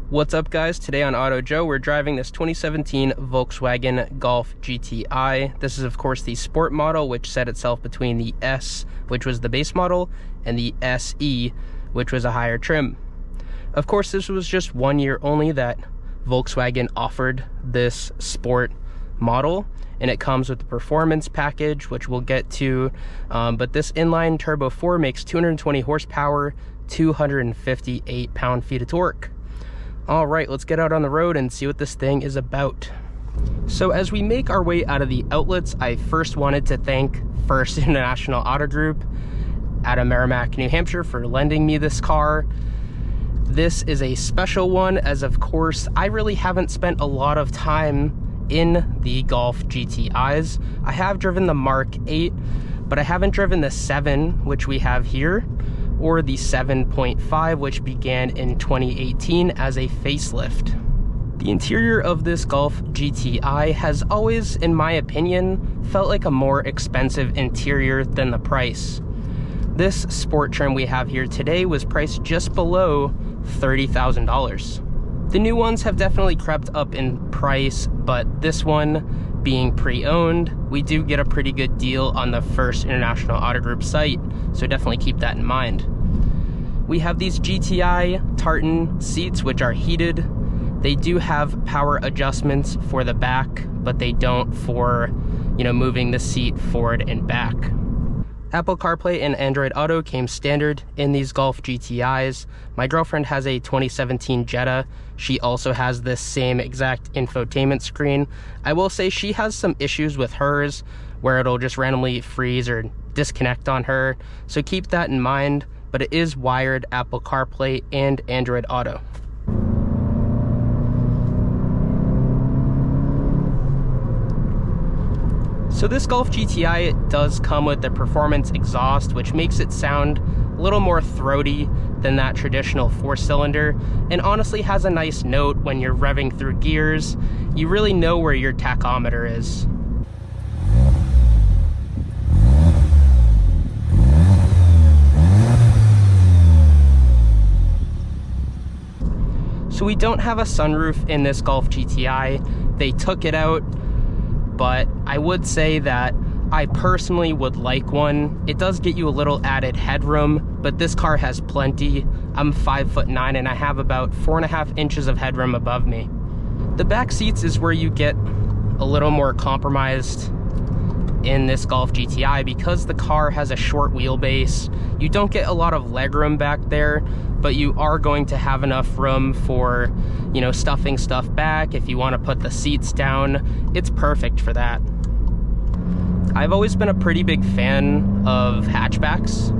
What's up guys, today on Auto Joe we're driving this 2017 Volkswagen Golf GTI. This is of course the sport model, which set itself between the S, which was the base model, and the SE, which was a higher trim. Of course this was just 1 year only that Volkswagen offered this sport model, and it comes with the performance package, which we'll get to, but this inline turbo 4 makes 220 horsepower, 258 pound-feet of torque. All right, let's get out on the road and see what this thing is about. So as we make our way out of the outlets, I first wanted to thank First International Auto Group out of Merrimack, New Hampshire for lending me this car. This is a special one, as of course, I really haven't spent a lot of time in the Golf GTIs. I have driven the Mark 8, but I haven't driven the 7, which we have here, or the 7.5, which began in 2018 as a facelift. The interior of this Golf GTI has always, in my opinion, felt like a more expensive interior than the price. This sport trim we have here today was priced just below $30,000. The new ones have definitely crept up in price, but this one being pre-owned, we do get a pretty good deal on the First International Auto Group site, so definitely keep that in mind. We have these GTI tartan seats, which are heated. They do have power adjustments for the back, but they don't for, moving the seat forward and back. Apple CarPlay and Android Auto came standard in these Golf GTIs. My girlfriend has a 2017 Jetta. She also has this same exact infotainment screen. I will say she has some issues with hers where it'll just randomly freeze or disconnect on her, so keep that in mind, but it is wired Apple CarPlay and Android Auto. So this Golf GTI does come with the performance exhaust, which makes it sound a little more throaty than that traditional 4-cylinder, and honestly has a nice note when you're revving through gears. You really know where your tachometer is. So we don't have a sunroof in this Golf GTI. They took it out, but I would say that I personally would like one. It does get you a little added headroom, but this car has plenty. I'm 5'9" and I have about 4.5 inches of headroom above me. The back seats is where you get a little more compromised in this Golf GTI because the car has a short wheelbase. You don't get a lot of legroom back there, but you are going to have enough room for, stuffing stuff back. If you want to put the seats down, it's perfect for that. I've always been a pretty big fan of hatchbacks.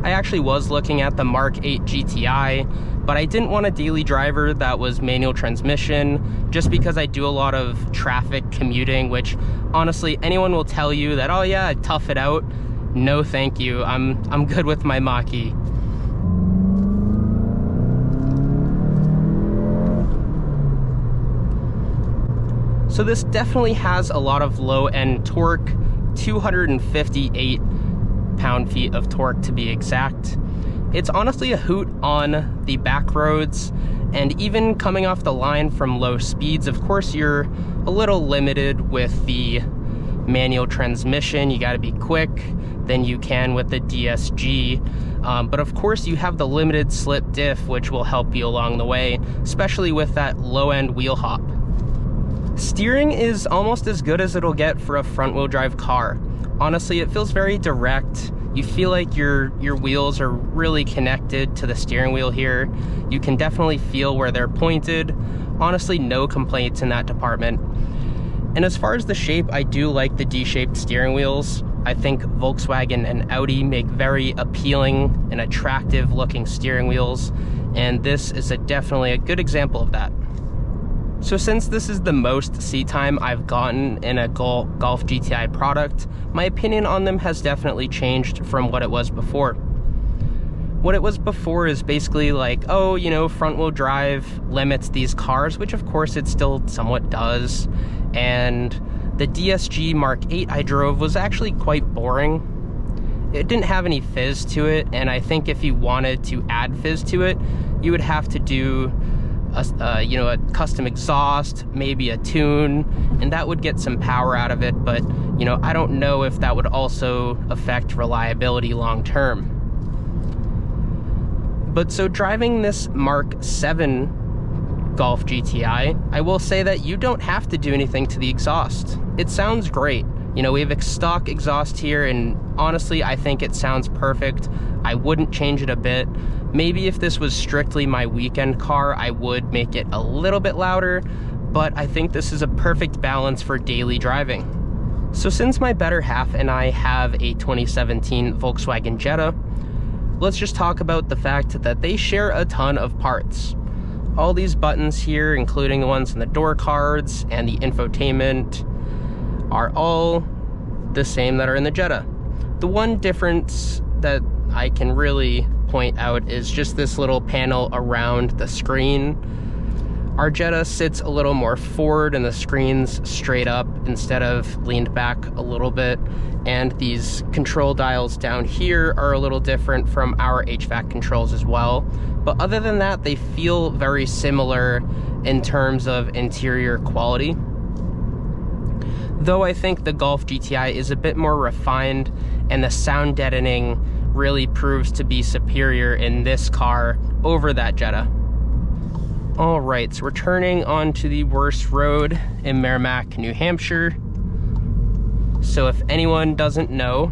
I actually was looking at the Mark 8 GTI, but I didn't want a daily driver that was manual transmission just because I do a lot of traffic commuting, which honestly anyone will tell you that, oh yeah, I'd tough it out. No thank you, I'm good with my Mach-E. So this definitely has a lot of low-end torque, 258 pound-feet of torque to be exact. It's honestly a hoot on the back roads, and even coming off the line from low speeds, of course you're a little limited with the manual transmission. You gotta be quick than you can with the DSG, but of course you have the limited slip diff, which will help you along the way, especially with that low-end wheel hop. Steering is almost as good as it'll get for a front-wheel drive car. Honestly, it feels very direct. You feel like your wheels are really connected to the steering wheel here. You can definitely feel where they're pointed. Honestly, no complaints in that department. And as far as the shape, I do like the D-shaped steering wheels. I think Volkswagen and Audi make very appealing and attractive looking steering wheels, and this is definitely a good example of that. So since this is the most seat time I've gotten in a Golf GTI product, my opinion on them has definitely changed from what it was before. What it was before is basically like, oh, front wheel drive limits these cars, which of course it still somewhat does. And the DSG Mark 8 I drove was actually quite boring. It didn't have any fizz to it, and I think if you wanted to add fizz to it, you would have to do a custom exhaust, maybe a tune, and that would get some power out of it, but I don't know if that would also affect reliability long term. But so driving this Mark 7 Golf GTI, I will say that you don't have to do anything to the exhaust. It sounds great. We have stock exhaust here, and honestly, I think it sounds perfect. I wouldn't change it a bit. Maybe if this was strictly my weekend car, I would make it a little bit louder, but I think this is a perfect balance for daily driving. So since my better half and I have a 2017 Volkswagen Jetta, let's just talk about the fact that they share a ton of parts. All these buttons here, including the ones in the door cards and the infotainment, are all the same that are in the Jetta. The one difference that I can really point out is just this little panel around the screen. Our Jetta sits a little more forward and the screen's straight up instead of leaned back a little bit, and these control dials down here are a little different from our HVAC controls as well. But other than that, they feel very similar in terms of interior quality. Though I think the Golf GTI is a bit more refined, and the sound deadening really proves to be superior in this car over that Jetta. Alright, so we're turning onto the worst road in Merrimack, New Hampshire. So if anyone doesn't know,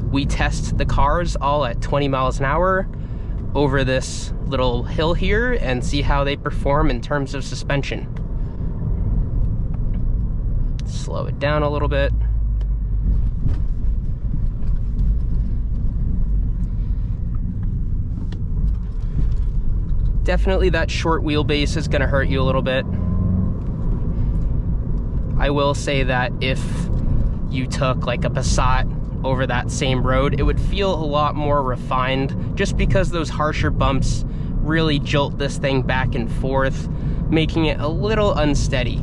we test the cars all at 20 miles an hour over this little hill here and see how they perform in terms of suspension. Slow it down a little bit. Definitely that short wheelbase is going to hurt you a little bit. I will say that if you took like a Passat over that same road, it would feel a lot more refined, just because those harsher bumps really jolt this thing back and forth, making it a little unsteady.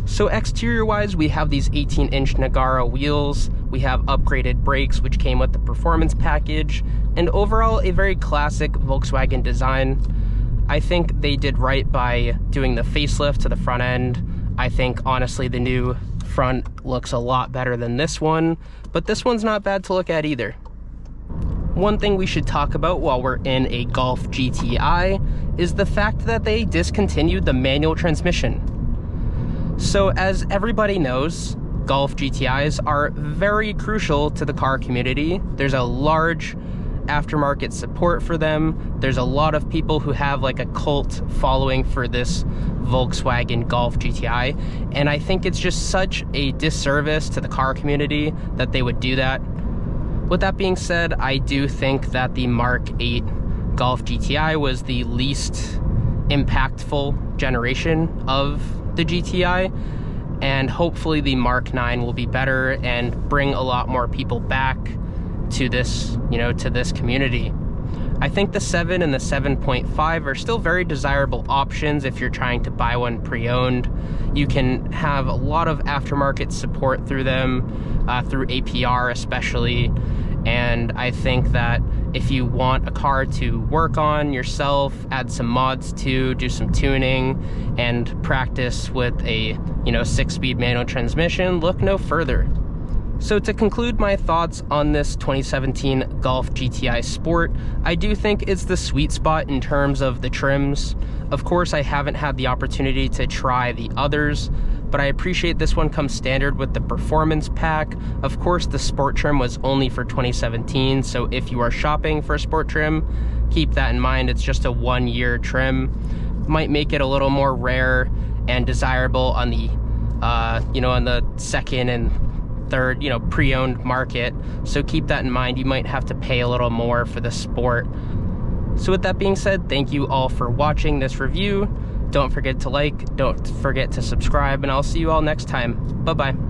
So exterior wise, we have these 18-inch Nagara wheels, we have upgraded brakes which came with the performance package, and overall a very classic Volkswagen design. I think they did right by doing the facelift to the front end. I think honestly the new front looks a lot better than this one, but this one's not bad to look at either. One thing we should talk about while we're in a Golf GTI is the fact that they discontinued the manual transmission. So as everybody knows, Golf GTIs are very crucial to the car community. There's a large aftermarket support for them. There's a lot of people who have like a cult following for this Volkswagen Golf GTI, and I think it's just such a disservice to the car community that they would do that. With that being said, I do think that the Mark 8 Golf GTI was the least impactful generation of the GTI, and hopefully the Mark 9 will be better and bring a lot more people back to this, to this community. I think the 7 and the 7.5 are still very desirable options if you're trying to buy one pre-owned. You can have a lot of aftermarket support through them, through APR especially, and I think that if you want a car to work on yourself, add some mods to, do some tuning, and practice with a 6-speed manual transmission, look no further. So to conclude my thoughts on this 2017 Golf GTI Sport, I do think it's the sweet spot in terms of the trims. Of course, I haven't had the opportunity to try the others, but I appreciate this one comes standard with the performance pack. Of course, the sport trim was only for 2017, so if you are shopping for a sport trim, keep that in mind. It's just a 1-year trim. Might make it a little more rare and desirable on the, on the second and third, pre-owned market. So keep that in mind. You might have to pay a little more for the sport. So with that being said, thank you all for watching this review. Don't forget to like, don't forget to subscribe, and I'll see you all next time. Bye-bye.